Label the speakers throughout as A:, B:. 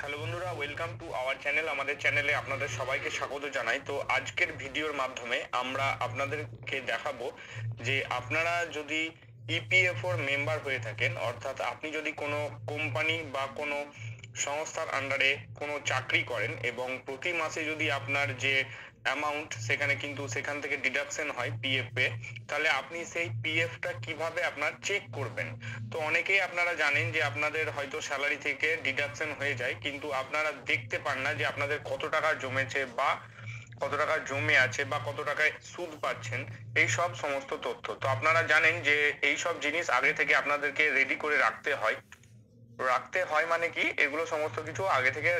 A: Hello বন্ধুরা, welcome to our channel. আমাদের চ্যানেলে আপনাদের সবাইকে স্বাগত জানাই। তো আজকের ভিডিওর মাধ্যমে আমরা আপনাদেরকে দেখাবো যে আপনারা যদি ইপিএফওর মেম্বার হয়ে থাকেন, অর্থাৎ আপনি যদি কোনো কোম্পানি বা কোনো সংস্থার আন্ডারে কোনো চাকরি করেন এবং প্রতি মাসে যদি আপনার যে অ্যামাউন্ট সেখান থেকে ডিডাকশন হয় পিএফ এ, তাহলে আপনি সেই পিএফটা কিভাবে আপনার চেক করবেন। তো অনেকেই আপনারা জানেন যে আপনাদের হয়তো স্যালারি থেকে ডিডাকশন হয়ে যায়, কিন্তু আপনারা দেখতে পান না যে আপনাদের কত টাকা জমেছে বা কত টাকা জমে আছে বা কত টাকায় সুদ পাচ্ছেন। এই সব সমস্ত তথ্য তো আপনারা জানেন যে এই সব জিনিস আগে থেকে আপনাদেরকে রেডি করে রাখতে হয় মানে কি, এগুলো সমস্ত কিছু আগে থেকে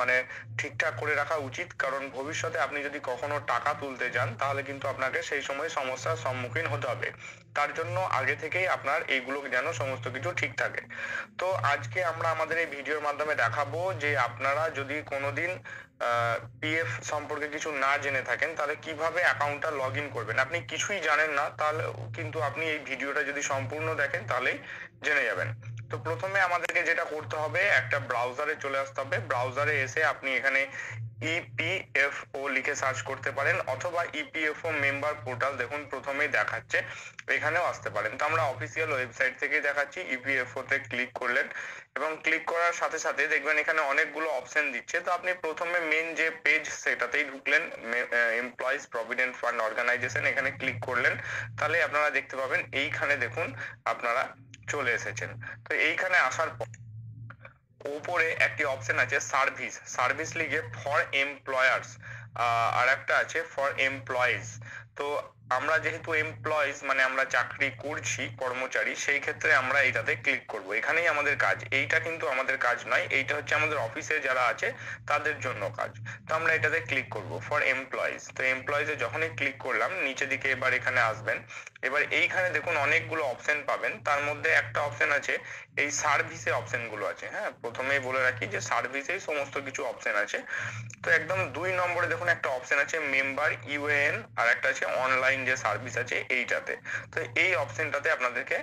A: মানে ঠিকঠাক করে রাখা উচিত। কারণ ভবিষ্যতে আপনি যদি কখনো টাকা তুলতে যান তাহলে কিন্তু আপনাকে সেই সময় সমস্যার সম্মুখীন হতে হবে। তার জন্য আগে থেকেই আপনার এইগুলো যেন সমস্ত কিছু ঠিক থাকে। তো আজকে আমরা আমাদের এই ভিডিওর মাধ্যমে দেখাবো যে আপনারা যদি কোনোদিন পিএফ সম্পর্কে কিছু না জেনে থাকেন তাহলে কিভাবে অ্যাকাউন্টটা লগ ইন করবেন। আপনি কিছুই জানেন না তাহলে কিন্তু আপনি এই ভিডিওটা যদি সম্পূর্ণ দেখেন তাহলেই জেনে যাবেন। তো প্রথমে আমাদেরকে যেটা করতে হবে, একটা ব্রাউজারে চলে আসতে হবে। ব্রাউজারে এসে আপনি এখানে ইপিএফও লিখে সার্চ করতে পারেন, অথবা ইপিএফও মেম্বার পোর্টাল দেখুন প্রথমেই দেখাচ্ছে, এখানেও আসতে পারেন। তো আমরা অফিসিয়াল ওয়েবসাইট থেকেই দেখাচ্ছি। ইপিএফও তে ক্লিক করলেন এবং ক্লিক করার সাথে সাথে দেখবেন এখানে অনেকগুলো অপশন দিচ্ছে। তো আপনি প্রথমে মেন যে পেজ সেটাতেই ঢুকলেন, এমপ্লয়িজ প্রভিডেন্ট ফান্ড অর্গানাইজেশন, এখানে ক্লিক করলেন। তাহলে আপনারা দেখতে পাবেন এইখানে দেখুন আপনারা চলে এসেছেন। তো এইখানে আসার পর উপরে একটি অপশন আছে সার্ভিস লিখে ফর এমপ্লয়ার্স, আর একটা আছে ফর এমপ্লয়িজ। তো আমরা যেহেতু এমপ্লয়িজ মানে আমরা চাকরি করছি, কর্মচারী, সেই ক্ষেত্রে আমরা এইটাতে ক্লিক করব। এখানেই আমাদের কাজ। এইটা কিন্তু আমাদের কাজ নয়, এইটা হচ্ছে আমাদের অফিসে যারা আছে তাদের জন্য কাজ। তো আমরা এটাতে ক্লিক করব ফর এমপ্লয়িজ। তো এমপ্লয়িজে যখনই ক্লিক করলাম নিচে দিকে এবার এখানে আসবেন। এবার এইখানে দেখুন অনেকগুলো অপশন পাবেন, তার মধ্যে একটা অপশন আছে এই সার্ভিসে অপশন গুলো আছে। হ্যাঁ, প্রথমেই বলে রাখি যে সার্ভিসেই সমস্ত কিছু অপশন আছে। তো একদম 2 নম্বরে দেখুন একটা অপশন আছে মেম্বার ইউএএন, আর একটা আছে অনলাইন যে সার্ভিস আছে এইটাতে। তো এই অপশনটাতে আপনাদেরকে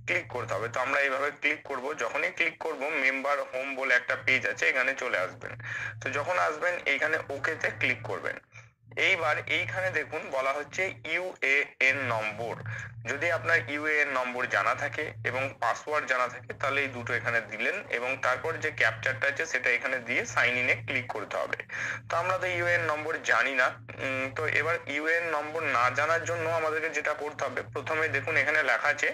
A: ক্লিক করতে হবে। তো আমরা এইভাবে ক্লিক করব। যখনই ক্লিক করব মেম্বার হোম বলে একটা পেজ আছে, এখানে চলে আসবেন। তো যখন আসবেন এইখানে ওকে তে ক্লিক করবেন। এইবার এইখানে দেখুন বলা হচ্ছে ইউএএন নম্বর। যদি আপনার ইউএএন নম্বর জানা থাকে এবং পাসওয়ার্ড জানা থাকে তাহলে এই দুটো এখানে দিলেন, এবং তারপর যে ক্যাপচারটা আছে সেটা এখানে দিয়ে সাইন ইনে ক্লিক করতে হবে। তো আমরা তো ইউএএন নম্বর জানি না। তো এবার ইউএএন নম্বর না জানার জন্য আমাদেরকে যেটা করতে হবে, প্রথমে দেখুন এখানে লেখা আছে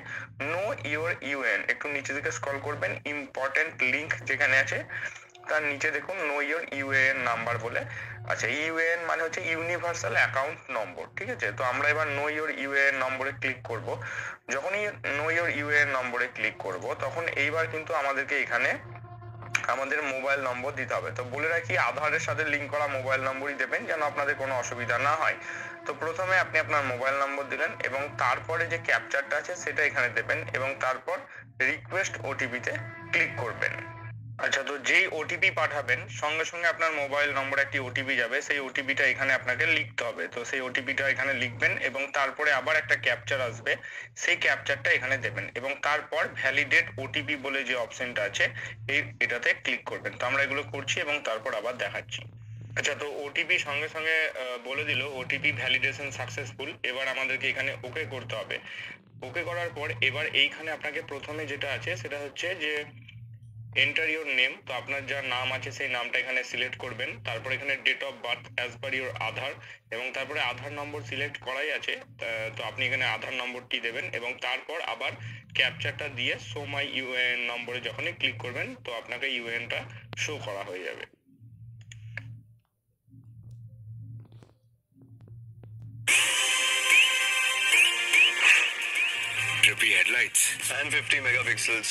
A: নো ইউর ইউএন, একটু নিচে দিকে স্ক্রল করবেন, ইম্পর্টেন্ট লিংক যেখানে আছে তার নিচে দেখুন নো ইউর ইউএএন নাম্বার বলে। আচ্ছা, ইউএএন মানে হচ্ছে ইউনিভার্সাল অ্যাকাউন্ট নম্বর, ঠিক আছে। তো আমরা এবার নো ইউর ইউএএন নম্বরে ক্লিক করব। যখনই নো ইউর ইউএএন নম্বরে ক্লিক করব তখন এইবার কিন্তু আমাদেরকে এখানে আমাদের মোবাইল নম্বর দিতে হবে। তো বলে রাখি আধারের সাথে লিঙ্ক করা মোবাইল নম্বরই দেবেন যেন আপনাদের কোনো অসুবিধা না হয়। তো প্রথমে আপনি আপনার মোবাইল নম্বর দিলেন এবং তারপরে যে ক্যাপচারটা আছে সেটা এখানে দেবেন এবং তারপর রিকোয়েস্ট ওটিপিতে ক্লিক করবেন। আচ্ছা, তো যেই ওটিপি পাঠাবেন সঙ্গে সঙ্গে আপনার মোবাইল নম্বরে একটি ওটিপি যাবে, সেই ওটিপিটা এখানে আপনাকে লিখতে হবে। তো সেই ওটিপিটা এখানে লিখবেন এবং তারপরে আবার একটা ক্যাপচার আসবে, সেই ক্যাপচারটা এখানে দেবেন এবং তারপর ভ্যালিডেট ওটিপি বলে যে অপশনটা আছে এটাতে ক্লিক করবেন। তো আমরা এগুলো করছি এবং তারপর আবার দেখাচ্ছি। আচ্ছা, তো ওটিপি সঙ্গে সঙ্গে বলে দিল ওটিপি ভ্যালিডেশন সাকসেসফুল। এবার আমাদেরকে এখানে ওকে করতে হবে। ওকে করার পর এবার এইখানে আপনাকে প্রথমে যেটা আছে সেটা হচ্ছে যে এন্টার ইউর নেম। তো আপনার যা নাম আছে সেই নামটা এখানে সিলেক্ট করবেন। তারপর এখানে date of birth as per your Aadhaar, এবং তারপরে আধার নম্বর সিলেক্ট করাই আছে। তো আপনি এখানে আধার নম্বরটি দেবেন এবং তারপর আবার ক্যাপচারটা দিয়ে শো মাই ইউএএন নম্বরে যখনই ক্লিক করবেন তো আপনাকে ইউএএনটা শো করা হয়ে যাবে।
B: Drippy headlights and 50 megapixels.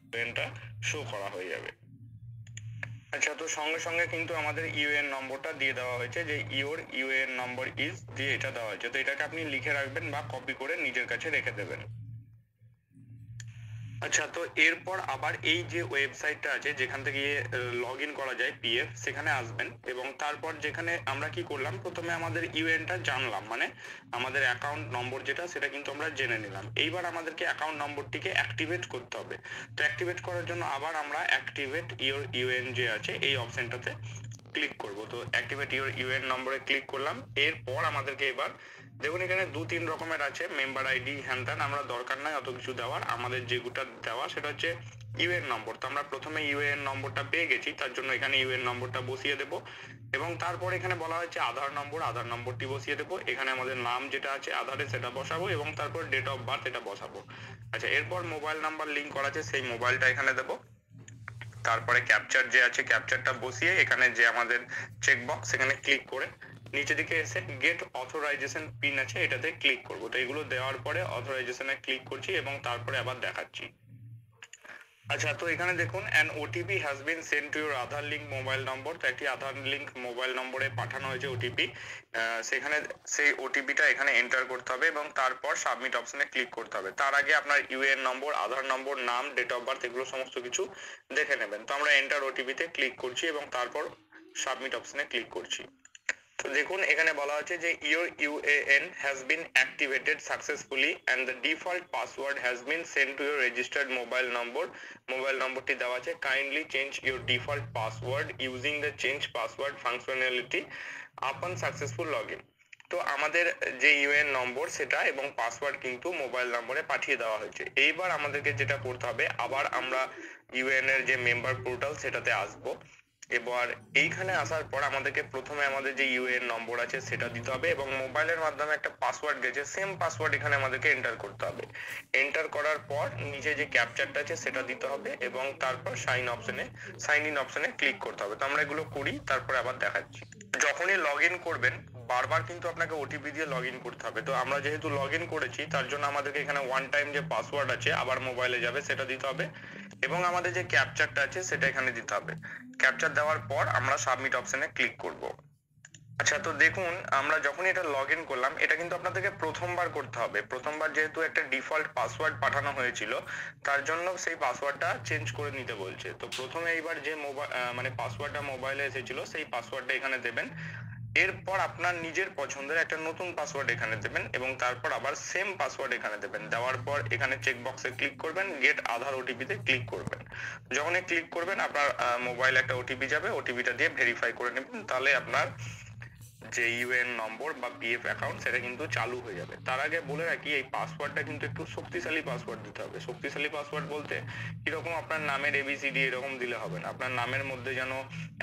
A: ইউএএনটা show করা হয়ে যাবে। আচ্ছা, তো সঙ্গে সঙ্গে কিন্তু আমাদের ইউএএন নম্বরটা দিয়ে দেওয়া হয়েছে যে ইওর ইউএএন নম্বর ইজ দিয়ে এটা দেওয়া হয়েছে। তো এটাকে আপনি লিখে রাখবেন বা কপি করে নিজের কাছে রেখে দেবেন। আচ্ছা, তো এরপর আবার এই যে ওয়েবসাইটটা আছে যেখান থেকে লগ ইন করা যায় পিএফ, সেখানে আসবেন এবং তারপর যেখানে আমরা কি করলাম, প্রথমে আমাদের ইউএনটা জানলাম, মানে আমাদের অ্যাকাউন্ট নম্বর যেটা সেটা কিন্তু আমরা জেনে নিলাম। এইবার আমাদেরকে অ্যাকাউন্ট নম্বরটিকে অ্যাক্টিভেট করতে হবে। তো অ্যাক্টিভেট করার জন্য আবার আমরা অ্যাক্টিভেট ইওর ইউএন যে আছে এই অপশনটাতে ক্লিক করব। তো অ্যাক্টিভেট ইওর ইউএন নম্বরে ক্লিক করলাম। এরপর আমাদেরকে এবার দেখুন এখানে 2-3 রকমের আছে, মেম্বার আইডি হ্যান ত্যান, আমরা দরকার নাই অত কিছু দেওয়ার। আমাদের যেগুটা দেওয়া সেটা হচ্ছে ইউএন নম্বর। তো আমরা প্রথমে ইউএন নম্বরটা পেয়ে গেছি, তার জন্য এখানে ইউএন নম্বরটা বসিয়ে দেব এবং তারপর এখানে বলা হয়েছে আধার নম্বর, আধার নম্বরটি বসিয়ে দেব। এখানে আমাদের নাম যেটা আছে আধারে সেটা বসাবো এবং তারপর ডেট অফ বার্থ এটা বসাবো। আচ্ছা, এরপর মোবাইল নাম্বার লিঙ্ক করা আছে, সেই মোবাইলটা এখানে দেব। তারপরে ক্যাপচার যে আছে ক্যাপচারটা বসিয়ে এখানে যে আমাদের চেকবক্স এখানে ক্লিক করে নিচে দিকে এসে গেট অথরাইজেশন পিন আছে এটাতে ক্লিক করব। তো এগুলো দেওয়ার পরে অথরাইজেশনে ক্লিক করছি এবং তারপরে আবার দেখাচ্ছি। আচ্ছা, তো এখানে দেখুন an OTP has been send to your Aadhaar link mobile নম্বর। তো একটি আধার লিঙ্ক মোবাইল নম্বরে পাঠানো হয়েছে ওটিপি। সেখানে সেই ওটিপিটা এখানে এন্টার করতে হবে এবং তারপর সাবমিট অপশনে ক্লিক করতে হবে। তার আগে আপনার ইউএন নম্বর, আধার নম্বর, নাম, ডেট অফ বার্থ এগুলো সমস্ত কিছু দেখে নেবেন। তো আমরা এন্টার ওটিপিতে ক্লিক করছি এবং তারপর সাবমিট অপশনে ক্লিক করছি। তো দেখুন এখানে বলা হচ্ছে যে your UAN has been activated successfully and the default password has been send to your registered mobile number. Mobile নম্বরটি দেওয়া আছে। Kindly change your default password using the change password functionality আপন সাকসেসফুল লগ ইন। তো আমাদের যে UN নম্বর সেটা এবং password কিন্তু মোবাইল নম্বরে পাঠিয়ে দেওয়া হয়েছে। এইবার আমাদেরকে যেটা করতে হবে, আবার আমরা ইউএন এর যে মেম্বার পোর্টাল সেটাতে আসবো। এবার এইখানে আসার পর আমাদেরকে প্রথমে আমাদের যে ইউএন নম্বর আছে সেটা দিতে হবে এবং মোবাইলের মাধ্যমে একটা পাসওয়ার্ড গেছে, সেম পাসওয়ার্ড এখানে আমাদেরকে এন্টার করতে হবে। এন্টার করার পর নিচে যে ক্যাপচারটা আছে সেটা দিতে হবে এবং তারপর সাইন ইন অপশনে ক্লিক করতে হবে। তো আমরা এগুলো করি, তারপরে আবার দেখাচ্ছি। যখনই লগ ইন করবেন বারবার কিন্তু আপনাকে ওটিপি দিয়ে লগ ইন করতে হবে। তো আমরা যেহেতু লগ ইন করেছি তার জন্য আমাদেরকে এখানে ওয়ান টাইম যে পাসওয়ার্ড আছে আবার মোবাইলে যাবে সেটা দিতে হবে এবং আমাদের যে ক্যাপচারটা আছে সেটা এখানে দিতে হবে। ক্যাপচার দেওয়ার পর আমরা সাবমিট অপশনে ক্লিক করব। আচ্ছা, তো দেখুন আমরা যখনই এটা লগ ইন করলাম এটা কিন্তু আপনাদেরকে প্রথমবার করতে হবে। প্রথমবার যেহেতু একটা ডিফল্ট পাসওয়ার্ড পাঠানো হয়েছিল তার জন্য সেই পাসওয়ার্ডটা চেঞ্জ করে নিতে বলছে। তো প্রথমে এইবার যে মানে পাসওয়ার্ডটা মোবাইলে এসেছিল সেই পাসওয়ার্ডটা এখানে দেবেন। এরপর আপনার নিজের পছন্দের একটা নতুন পাসওয়ার্ড এখানে দেবেন এবং তারপর আবার সেম পাসওয়ার্ড এখানে দেবেন। দেওয়ার পর এখানে চেক বক্সে ক্লিক করবেন, গেট আধার ওটিপিতে ক্লিক করবেন। যখনই ক্লিক করবেন আপনার মোবাইলে একটা ওটিপি যাবে, ওটিপিটা দিয়ে ভেরিফাই করে নেবেন, তাহলে আপনার যে ইউএন নম্বর বা পিএফ অ্যাকাউন্ট সেটা কিন্তু চালু হয়ে যাবে। তার আগে বলে রাখি এই পাসওয়ার্ডটা কিন্তু একটু শক্তিশালী পাসওয়ার্ড দিতে হবে। শক্তিশালী পাসওয়ার্ড বলতে কিরকম, আপনার নামের এবিসিডি এরকম দিলে হবে না। আপনার নামের মধ্যে যেন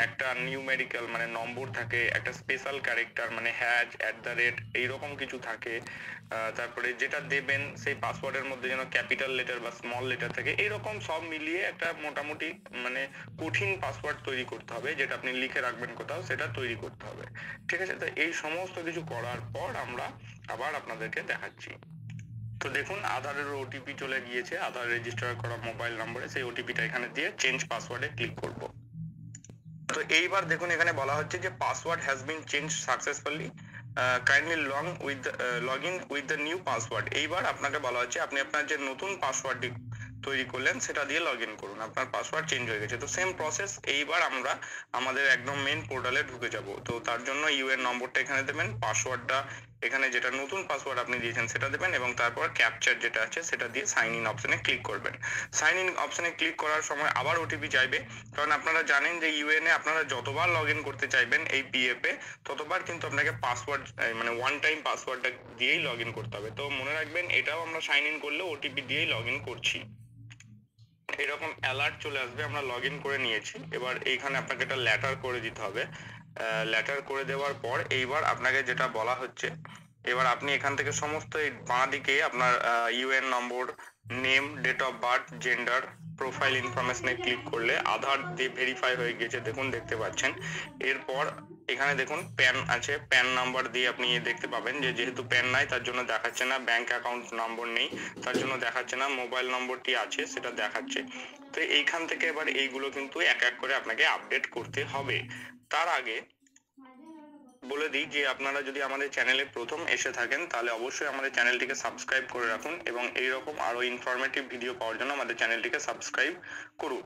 A: একটা নিউমেরিক্যাল মানে নম্বর থাকে, একটা স্পেশাল ক্যারেক্টার মানে হ্যাজ, @, এইরকম কিছু থাকে। তারপরে যেটা দেবেন সেই পাসওয়ার্ডের মধ্যে যেন ক্যাপিটাল লেটার বা স্মল লেটার থাকে, এইরকম সব মিলিয়ে একটা মোটামুটি মানে কঠিন পাসওয়ার্ড তৈরি করতে হবে, যেটা আপনি লিখে রাখবেন কোথাও, সেটা তৈরি করতে হবে। ঠিক আছে, তো এই সমস্ত কিছু করার পর আমরা আবার আপনাদেরকে দেখাচ্ছি। তো দেখুন আধারের ওটিপি চলে গিয়েছে, আধার রেজিস্টার করা মোবাইল নম্বরে। সেই ওটিপিটা এখানে দিয়ে চেঞ্জ পাসওয়ার্ডে ক্লিক করব। তো এইবার দেখুন এখানে বলা হচ্ছে যে password has been change successfully, kindly log in with the new password. এইবার আপনাকে বলা হচ্ছে আপনি আপনার যে নতুন পাসওয়ার্ডটি তৈরি করলেন সেটা দিয়ে লগ ইন করুন, আপনার পাসওয়ার্ড চেঞ্জ হয়ে গেছে। তো সেম প্রসেস, এইবার আমরা আমাদের একদম মেন পোর্টালে ঢুকে যাব। তো তার জন্য ইউএন নম্বরটা এখানে দেবেন, পাসওয়ার্ডটা এখানে যেটা নতুন পাসওয়ার্ড আপনি দিয়েছেন সেটা দেবেন এবং তারপর ক্যাপচার যেটা আছে সেটা দিয়ে সাইন ইন অপশনে ক্লিক করবেন। সাইন ইন অপশনে ক্লিক করার সময় আবার ওটিপি চাইবে, কারণ আপনারা জানেন যে ইউএন এ আপনারা যতবার লগ ইন করতে চাইবেন এই পিএফ এ ততবার কিন্তু আপনাকে পাসওয়ার্ড মানে ওয়ান টাইম পাসওয়ার্ডটা দিয়েই লগ ইন করতে হবে। তো মনে রাখবেন এটাও আমরা সাইন ইন করলে ওটিপি দিয়েই লগ ইন করছি। এরকম অ্যালার্ট চলে আসবে আমরা লগ ইন করে নিয়েছি। এবার এইখানে আপনাকে একটা লেটার করে দিতে হবে। লেটার করে দেওয়ার পর এইবার আপনাকে যেটা বলা হচ্ছে, এবার আপনি এখান থেকে সমস্ত এই বাঁ দিকে আপনার UN number, name, date of birth, gender, profile ইনফরমেশনে ক্লিক করলে আধার দিয়ে ভেরিফাই হয়ে গেছে, দেখুন দেখতে পাচ্ছেন। এরপর এখানে দেখুন প্যান আছে, প্যান নাম্বার দিয়ে আপনি দেখতে পাবেন যে যেহেতু প্যান নাই তার জন্য দেখাচ্ছে না, ব্যাংক অ্যাকাউন্ট নম্বর নেই তার জন্য দেখাচ্ছে না, মোবাইল নম্বরটি আছে সেটা দেখাচ্ছে। তো এইখান থেকে এবার এইগুলো কিন্তু এক এক করে আপনাকে আপডেট করতে হবে। তার আগে বলে দিই যে আপনারা যদি আমাদের চ্যানেলে প্রথম এসে থাকেন তাহলে অবশ্যই আমাদের চ্যানেলটিকে সাবস্ক্রাইব করে রাখুন এবং এইরকম আরো ইনফরমেটিভ ভিডিও পাওয়ার জন্য আমাদের চ্যানেলটিকে সাবস্ক্রাইব করুন।